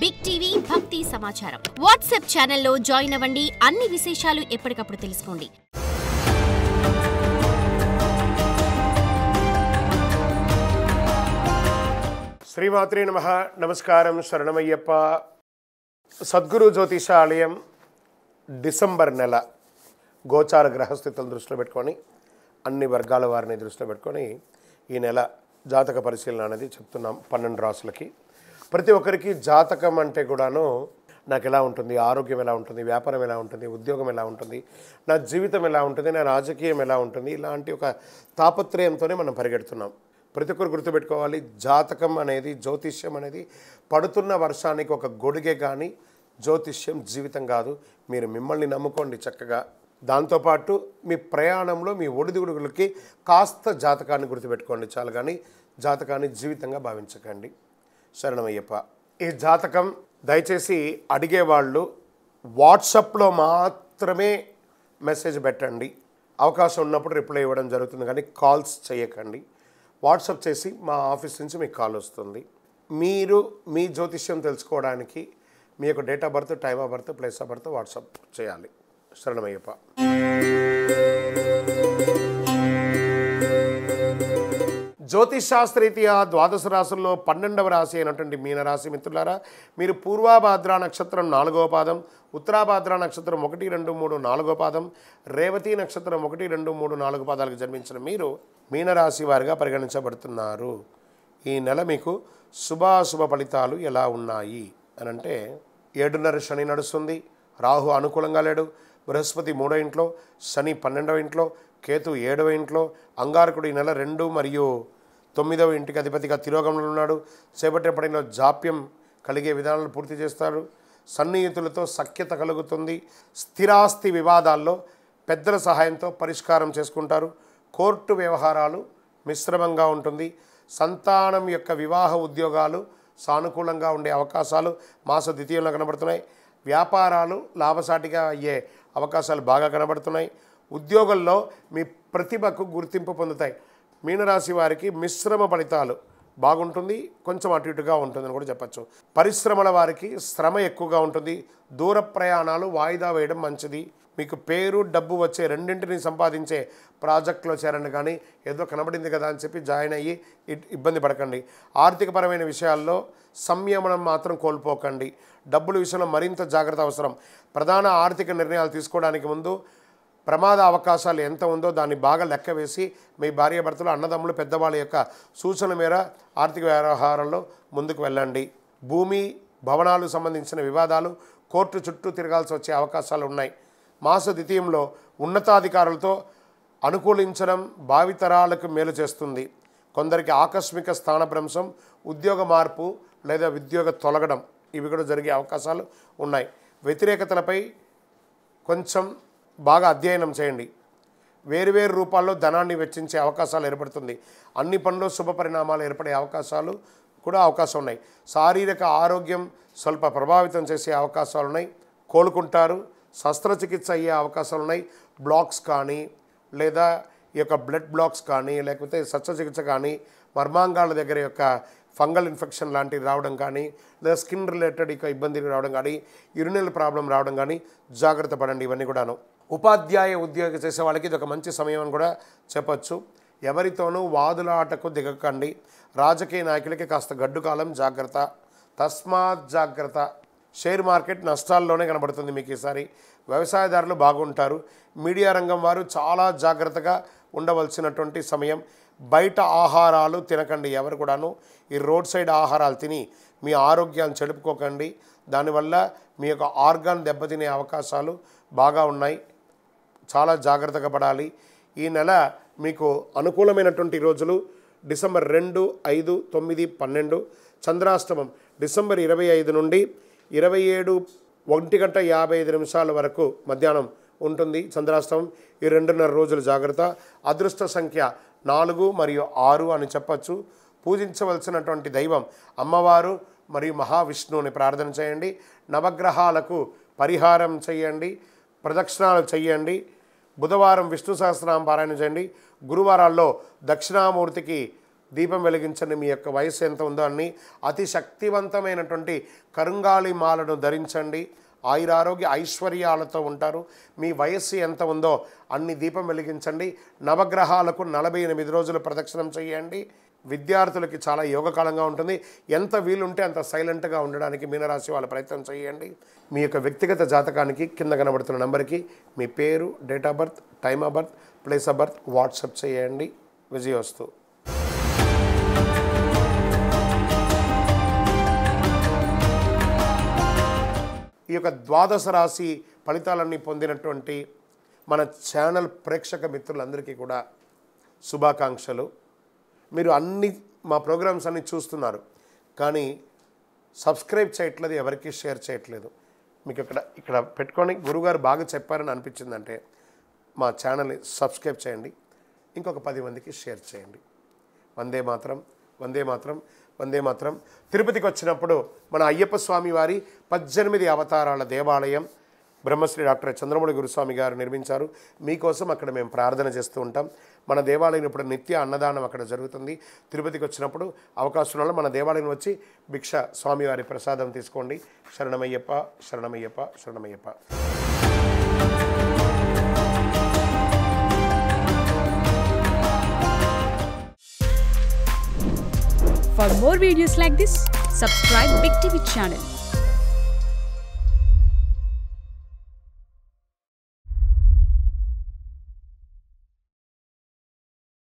Big TV భక్తి సమాచారం WhatsApp ఛానల్లో జాయిన్ అవ్వండి. అన్ని విశేషాలు ఎప్పటికప్పుడు తెలుసుకోండి. శ్రీమాత్రే నమః. నమస్కారం. శరణమయ్యప్ప. సద్గురు జ్యోతిషాలయం డిసెంబర్ నెల గోచార గ్రహస్థితులను దృష్టిలో పెట్టుకొని అన్ని వర్గాల వారిని దృష్టిలో పెట్టుకొని ఈ నెల జాతక పరిశీలన అనేది చెప్తున్నాం. 12 రాసులకి. ప్రతి ఒక్కరికి జాతకం అంటే కూడాను నాకు ఎలా ఉంటుంది, ఆరోగ్యం ఎలా ఉంటుంది, వ్యాపారం ఎలా ఉంటుంది, ఉద్యోగం ఎలా ఉంటుంది, నా జీవితం ఎలా ఉంటుంది, నా రాజకీయం ఎలా ఉంటుంది, ఇలాంటి ఒక తాపత్రయంతోనే మనం పరిగెడుతున్నాం. ప్రతి ఒక్కరు గుర్తుపెట్టుకోవాలి, జాతకం అనేది, జ్యోతిష్యం అనేది పడుతున్న వర్షానికి ఒక గొడుగే కానీ జ్యోతిష్యం జీవితం కాదు. మీరు మిమ్మల్ని నమ్ముకోండి చక్కగా. దాంతోపాటు మీ ప్రయాణంలో మీ ఒడిదుడుగులకి కాస్త జాతకాన్ని గుర్తుపెట్టుకోండి చాలు, కానీ జాతకాన్ని జీవితంగా భావించకండి. శరణమయ్యప్ప. ఈ జాతకం దయచేసి అడిగేవాళ్ళు వాట్సాప్లో మాత్రమే మెసేజ్ పెట్టండి. అవకాశం ఉన్నప్పుడు రిప్లై ఇవ్వడం జరుగుతుంది, కానీ కాల్స్ చేయకండి. వాట్సాప్ చేసి మా ఆఫీస్ నుంచి మీకు కాల్ వస్తుంది. మీరు మీ జ్యోతిష్యం తెలుసుకోవడానికి మీ యొక్క date of birth, time of birth, place of birth WhatsApp చేయాలి. శరణమయ్యప్ప. జ్యోతిషాస్త్రరీత్యా ద్వాదశ రాశుల్లో 12వ రాశి అయినటువంటి మీనరాశి మిత్రులారా, మీరు పూర్వాభాద్ర నక్షత్రం 4వ పాదం, ఉత్తరాభాద్ర నక్షత్రం 1, 2, 3, 4వ పాదం, రేవతి నక్షత్రం 1, 2, 3, 4 పాదాలకు జన్మించిన మీరు మీనరాశి వారిగా పరిగణించబడుతున్నారు. ఈ నెల మీకు శుభాశుభ ఫలితాలు ఎలా ఉన్నాయి అని అంటే, 7.5 శని నడుస్తుంది. రాహు అనుకూలంగా లేడు. బృహస్పతి 3వ ఇంట్లో, శని 12వ ఇంట్లో, కేతు 7వ ఇంట్లో, అంగారకుడు ఈ నెల 2 మరియు 9వ ఇంటికి అధిపతిగా తిరోగమనంలో ఉన్నాడు. చేపట్టే పనిలో జాప్యం కలిగే విధానాలు పూర్తి చేస్తారు. సన్నిహితులతో సఖ్యత కలుగుతుంది. స్థిరాస్తి వివాదాల్లో పెద్దల సహాయంతో పరిష్కారం చేసుకుంటారు. కోర్టు వ్యవహారాలు మిశ్రమంగా ఉంటుంది. సంతానం యొక్క వివాహ ఉద్యోగాలు సానుకూలంగా ఉండే అవకాశాలు మాస ద్వితీయంలో కనబడుతున్నాయి. వ్యాపారాలు లాభసాటిగా అయ్యే అవకాశాలు బాగా కనబడుతున్నాయి. ఉద్యోగంలో మీ ప్రతిభకు గుర్తింపు పొందుతాయి. మీనరాశి వారికి మిశ్రమ ఫలితాలు బాగుంటుంది, కొంచెం అటు ఇటుగా ఉంటుందని కూడా చెప్పచ్చు. పరిశ్రమల వారికి శ్రమ ఎక్కువగా ఉంటుంది. దూర ప్రయాణాలు వాయిదా వేయడం మంచిది. మీకు పేరు, డబ్బు వచ్చే రెండింటిని సంపాదించే ప్రాజెక్టులో చేరండి, కానీ ఏదో కనబడింది కదా అని చెప్పి జాయిన్ అయ్యి ఇబ్బంది పడకండి. ఆర్థికపరమైన విషయాల్లో సంయమనం మాత్రం కోల్పోకండి. డబ్బుల విషయంలో మరింత జాగ్రత్త అవసరం. ప్రధాన ఆర్థిక నిర్ణయాలు తీసుకోవడానికి ముందు ప్రమాద అవకాశాలు ఎంత ఉందో దాన్ని బాగా లెక్క వేసి మీ భార్యాభర్తలు, అన్నదమ్ములు, పెద్దవాళ్ళ యొక్క సూచన మేర ఆర్థిక వ్యవహారాల్లో ముందుకు వెళ్ళండి. భూమి, భవనాలు సంబంధించిన వివాదాలు కోర్టు చుట్టూ తిరగాల్సి వచ్చే అవకాశాలు ఉన్నాయి. మాస ద్వితీయంలో ఉన్నతాధికారులతో అనుకూలించడం భావితరాలకు మేలు చేస్తుంది. కొందరికి ఆకస్మిక స్థానభ్రంశం, ఉద్యోగ మార్పు లేదా ఉద్యోగ తొలగడం ఇవి కూడా జరిగే అవకాశాలు ఉన్నాయి. వ్యతిరేకతలపై కొంచెం బాగా అధ్యయనం చేయండి. వేరువేరు రూపాల్లో ధనాన్ని వెచ్చించే అవకాశాలు ఏర్పడుతుంది. అన్ని పనుల్లో శుభ పరిణామాలు ఏర్పడే అవకాశాలు ఉన్నాయి. శారీరక ఆరోగ్యం స్వల్ప ప్రభావితం చేసే అవకాశాలు ఉన్నాయి. కోలుకుంటారు. శస్త్రచికిత్స అయ్యే అవకాశాలు ఉన్నాయి. బ్లాక్స్ కానీ లేదా ఈ యొక్క బ్లడ్ బ్లాక్స్ కానీ లేకపోతే శస్త్రచికిత్స కానీ, మర్మాంగాల దగ్గర యొక్క ఫంగల్ ఇన్ఫెక్షన్ లాంటివి రావడం కానీ, లేదా స్కిన్ రిలేటెడ్ ఇక ఇబ్బందులు రావడం కానీ, యూరినల్ ప్రాబ్లం రావడం కానీ జాగ్రత్త పడండి. ఇవన్నీ కూడాను. ఉపాధ్యాయ ఉద్యోగం చేసే వాళ్ళకి ఇది ఒక మంచి సమయం అని కూడా చెప్పచ్చు. ఎవరితోనూ వాదులాటకు దిగకండి. రాజకీయ నాయకులకి కాస్త గడ్డు కాలం, జాగ్రత్త. తస్మాత్ జాగ్రత్త. షేర్ మార్కెట్ నష్టాల్లోనే కనబడుతుంది మీకు ఈసారి. వ్యవసాయదారులు బాగుంటారు. మీడియా రంగం వారు చాలా జాగ్రత్తగా ఉండవలసినటువంటి సమయం. బయట ఆహారాలు తినకండి ఎవరు కూడాను. ఈ రోడ్ సైడ్ ఆహారాలు తిని మీ ఆరోగ్యాన్ని చెడుపుకోకండి. దానివల్ల మీ యొక్క ఆర్గాన్ దెబ్బతినే అవకాశాలు బాగా ఉన్నాయి. చాలా జాగ్రత్తగా పడాలి. ఈ నెల మీకు అనుకూలమైనటువంటి రోజులు డిసెంబర్ 2, 5, 9, 12. చంద్రాష్టమం డిసెంబర్ 25 నుండి 27 1:55 వరకు మధ్యాహ్నం ఉంటుంది చంద్రాష్టమం. ఈ 2.5 రోజులు జాగ్రత్త. అదృష్ట సంఖ్య 4 మరియు 6 అని చెప్పచ్చు. పూజించవలసినటువంటి దైవం అమ్మవారు మరియు మహావిష్ణువుని ప్రార్థన చేయండి. నవగ్రహాలకు పరిహారం చేయండి, ప్రదక్షిణాలు చేయండి. బుధవారం విష్ణు సహస్రనామ పారాయణ చేయండి. గురువారాల్లో దక్షిణామూర్తికి దీపం వెలిగించండి. మీ యొక్క వయసు ఎంత ఉందో అన్ని అతి శక్తివంతమైనటువంటి కరుంగాళి మాలను ధరించండి. ఆయురారోగ్య ఐశ్వర్యాలతో ఉంటారు. మీ వయస్సు ఎంత ఉందో అన్ని దీపం వెలిగించండి. నవగ్రహాలకు 48 రోజులు ప్రదక్షిణం చేయండి. విద్యార్థులకి చాలా యోగకాలంగా ఉంటుంది. ఎంత వీలుంటే అంత సైలెంట్గా ఉండడానికి మీనరాశి వాళ్ళ ప్రయత్నం చేయండి. మీ యొక్క వ్యక్తిగత జాతకానికి కింద కనబడుతున్న నెంబర్కి మీ పేరు, date of birth, time of birth, place of birth WhatsApp చేయండి. విజయోస్తు. ఈ యొక్క ద్వాదశ రాశి ఫలితాలన్నీ పొందినటువంటి మన ఛానల్ ప్రేక్షక మిత్రులందరికీ కూడా శుభాకాంక్షలు. మీరు మా ప్రోగ్రామ్స్ అన్నీ చూస్తున్నారు, కానీ సబ్స్క్రైబ్ చేయట్లేదు, ఎవరికి షేర్ చేయట్లేదు. మీకు ఇక్కడ పెట్టుకొని గురువుగారు బాగా చెప్పారని అనిపించిందంటే మా ఛానల్ని సబ్స్క్రైబ్ చేయండి, ఇంకొక 10 మందికి షేర్ చేయండి. వందే మాత్రం, వందే మాత్రం, వందే మాత్రం. తిరుపతికి వచ్చినప్పుడు మన అయ్యప్ప స్వామి వారి 18 అవతారాల దేవాలయం బ్రహ్మశ్రీ డాక్టర్ చంద్రమౌళి గురుస్వామి గారు నిర్మించారు. మీకోసం అక్కడ మేము ప్రార్థన చేస్తూ ఉంటాం. మన దేవాలయం ఇప్పుడు నిత్య అన్నదానం అక్కడ జరుగుతుంది. తిరుపతికి వచ్చినప్పుడు అవకాశం వల్ల మన దేవాలయం వచ్చి భిక్ష స్వామివారి ప్రసాదం తీసుకోండి. శరణమయ్యప్ప, శరణమయ్యప్ప, శరణమయ్యప్ప. For more videos like this, subscribe Big TV channel.